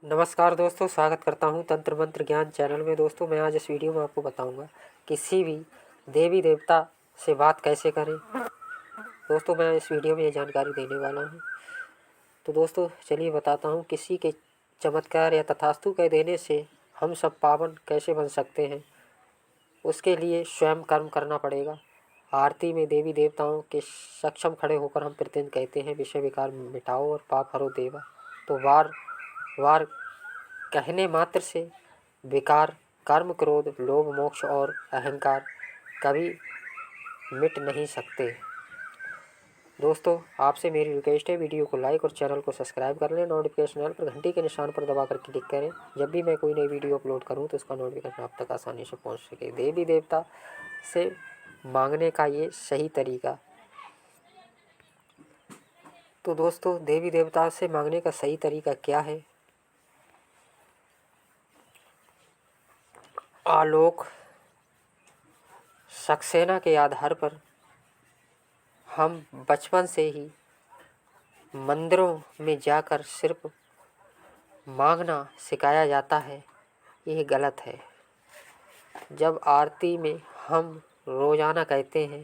नमस्कार दोस्तों, स्वागत करता हूं तंत्र मंत्र ज्ञान चैनल में। दोस्तों, मैं आज इस वीडियो में आपको बताऊंगा किसी भी देवी देवता से बात कैसे करें। दोस्तों, मैं इस वीडियो में ये जानकारी देने वाला हूं। तो दोस्तों चलिए बताता हूं, किसी के चमत्कार या तथास्तु कह देने से हम सब पावन कैसे बन सकते हैं। उसके लिए स्वयं कर्म करना पड़ेगा। आरती में देवी देवताओं के सक्षम खड़े होकर हम प्रतिदिन कहते हैं, विषय विकार मिटाओ और पाप हरो देवा। तो वार वार कहने मात्र से विकार, कर्म, क्रोध, लोभ, मोक्ष और अहंकार कभी मिट नहीं सकते। दोस्तों, आपसे मेरी रिक्वेस्ट है, वीडियो को लाइक और चैनल को सब्सक्राइब कर लें। नोटिफिकेशन बेल पर घंटी के निशान पर दबाकर क्लिक करें। जब भी मैं कोई नई वीडियो अपलोड करूं तो उसका नोटिफिकेशन आप तक आसानी से पहुंच सके। देवी देवता से मांगने का ये सही तरीका। तो दोस्तों, देवी देवता से मांगने का सही तरीका क्या है? आलोक सक्सेना के आधार पर हम बचपन से ही मंदिरों में जाकर सिर्फ मांगना सिखाया जाता है। यह गलत है। जब आरती में हम रोजाना कहते हैं,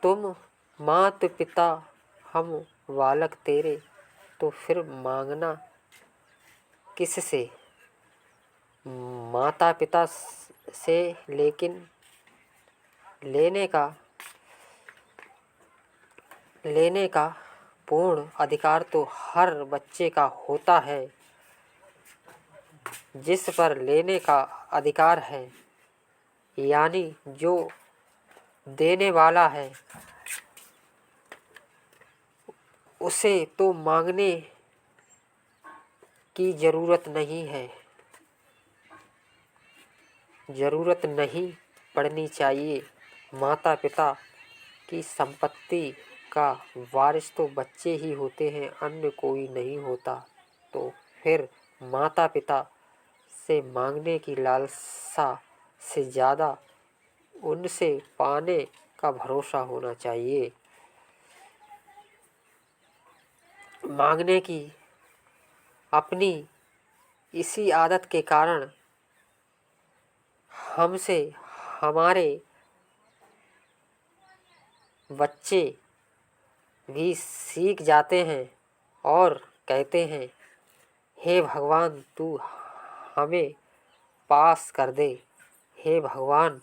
तुम मात पिता हम बालक तेरे, तो फिर मांगना किससे? माता पिता से। लेकिन लेने का पूर्ण अधिकार तो हर बच्चे का होता है। जिस पर लेने का अधिकार है, यानी जो देने वाला है, उसे तो मांगने की जरूरत नहीं है, जरूरत नहीं पड़नी चाहिए। माता पिता की संपत्ति का वारिस तो बच्चे ही होते हैं, अन्य कोई नहीं होता। तो फिर माता पिता से मांगने की लालसा से ज़्यादा उनसे पाने का भरोसा होना चाहिए। मांगने की अपनी इसी आदत के कारण हमसे हमारे बच्चे भी सीख जाते हैं और कहते हैं, हे भगवान तू हमें पास कर दे, हे भगवान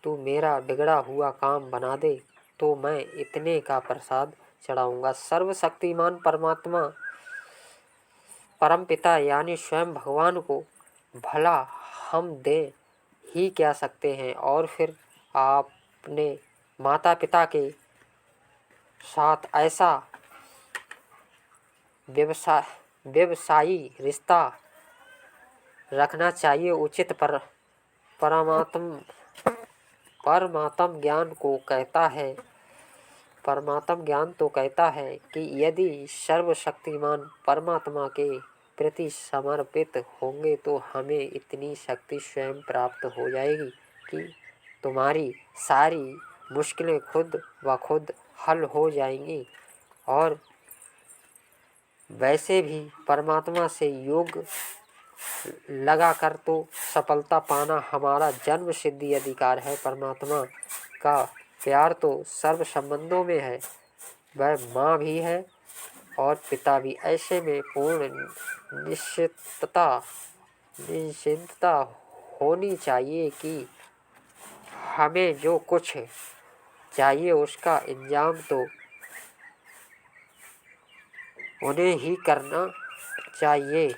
तू मेरा बिगड़ा हुआ काम बना दे, तो मैं इतने का प्रसाद चढ़ाऊंगा। सर्वशक्तिमान परमात्मा परमपिता यानी स्वयं भगवान को भला हम दे ही क्या सकते हैं। और फिर आपने माता पिता के साथ ऐसा व्यवसायी रिश्ता रखना चाहिए। उचित परमात्म ज्ञान तो कहता है कि यदि सर्वशक्तिमान परमात्मा के प्रति समर्पित होंगे तो हमें इतनी शक्ति स्वयं प्राप्त हो जाएगी कि तुम्हारी सारी मुश्किलें खुद ब खुद हल हो जाएंगी। और वैसे भी परमात्मा से योग लगा कर तो सफलता पाना हमारा जन्म सिद्धि अधिकार है। परमात्मा का प्यार तो सर्व संबंधों में है। वह माँ भी है और पिता भी। ऐसे में पूर्ण निश्चिंतता होनी चाहिए कि हमें जो कुछ चाहिए उसका इंतजाम तो उन्हें ही करना चाहिए।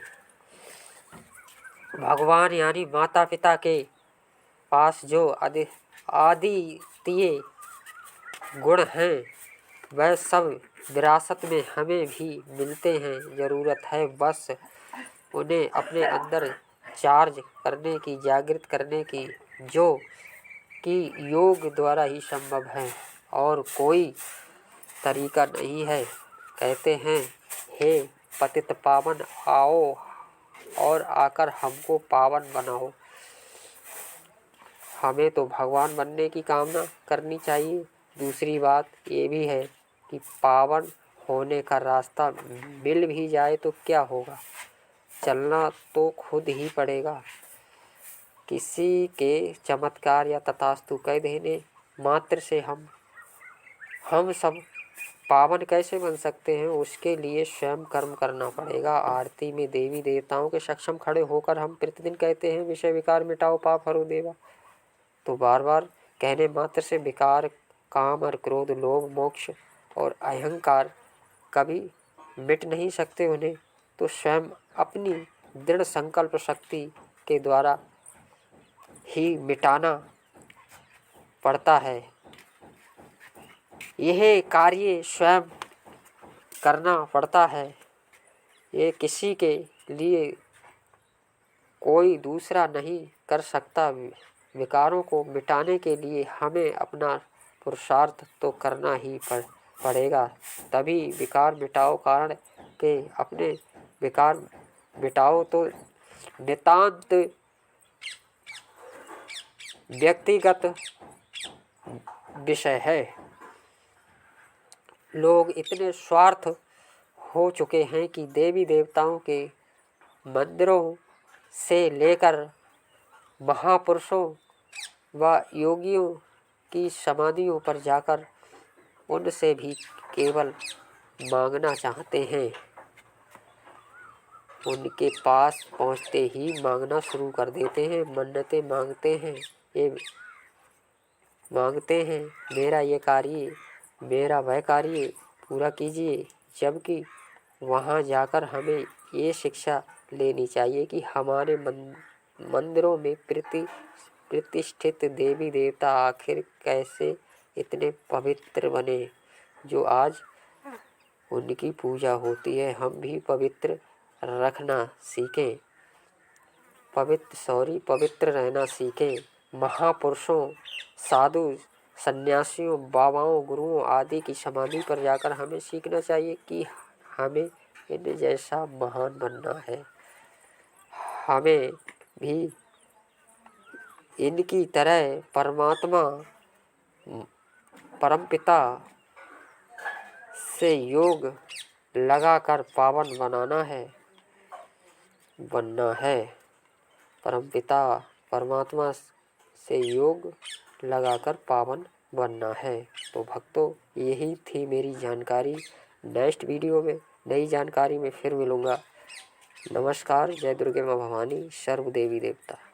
भगवान यानी माता पिता के पास जो अद्वितीय गुण हैं, वह सब विरासत में हमें भी मिलते हैं। ज़रूरत है बस उन्हें अपने अंदर चार्ज करने की, जागृत करने की, जो कि योग द्वारा ही संभव है और कोई तरीका नहीं है। कहते हैं, हे पतित पावन आओ और आकर हमको पावन बनाओ। हमें तो भगवान बनने की कामना करनी चाहिए। दूसरी बात ये भी है कि पावन होने का रास्ता मिल भी जाए तो क्या होगा, चलना तो खुद ही पड़ेगा। किसी के चमत्कार या तथास्तु कह देने मात्र से हम सब पावन कैसे बन सकते हैं? उसके लिए स्वयं कर्म करना पड़ेगा। आरती में देवी देवताओं के सक्षम खड़े होकर हम प्रतिदिन कहते हैं विषय विकार मिटाओ पाप हरो देवा। तो बार बार कहने मात्र से विकार, काम और क्रोध, लोभ, मोक्ष और अहंकार कभी मिट नहीं सकते। उन्हें तो स्वयं अपनी दृढ़ संकल्प शक्ति के द्वारा ही मिटाना पड़ता है। यह कार्य स्वयं करना पड़ता है। ये किसी के लिए कोई दूसरा नहीं कर सकता। विकारों को मिटाने के लिए हमें अपना पुरुषार्थ तो करना ही पड़ेगा। तभी विकार मिटाओ कारण के अपने विकार मिटाओ तो नितांत व्यक्तिगत विषय है। लोग इतने स्वार्थ हो चुके हैं कि देवी देवताओं के मंदिरों से लेकर महापुरुषों व योगियों की समाधियों पर जाकर उनसे भी केवल मांगना चाहते हैं। उनके पास पहुंचते ही मांगना शुरू कर देते हैं, मन्नतें मांगते हैं। ये मांगते हैं मेरा ये कार्य, मेरा वह कार्य पूरा कीजिए। जबकि वहाँ जाकर हमें ये शिक्षा लेनी चाहिए कि हमारे मंदिरों में प्रतिष्ठित देवी देवता आखिर कैसे इतने पवित्र बने जो आज उनकी पूजा होती है। हम भी पवित्र रखना सीखें, पवित्र रहना सीखें। महापुरुषों, साधु, सन्यासियों, बाबाओं, गुरुओं आदि की समाधि पर जाकर हमें सीखना चाहिए कि हमें इन जैसा महान बनना है। हमें भी इनकी तरह परमात्मा परमपिता से योग लगाकर पावन बनना है। परमपिता परमात्मा से योग लगाकर पावन बनना है। तो भक्तों, यही थी मेरी जानकारी। नेक्स्ट वीडियो में नई जानकारी में फिर मिलूँगा। नमस्कार। जय दुर्गे माँ भवानी, सर्व देवी देवता।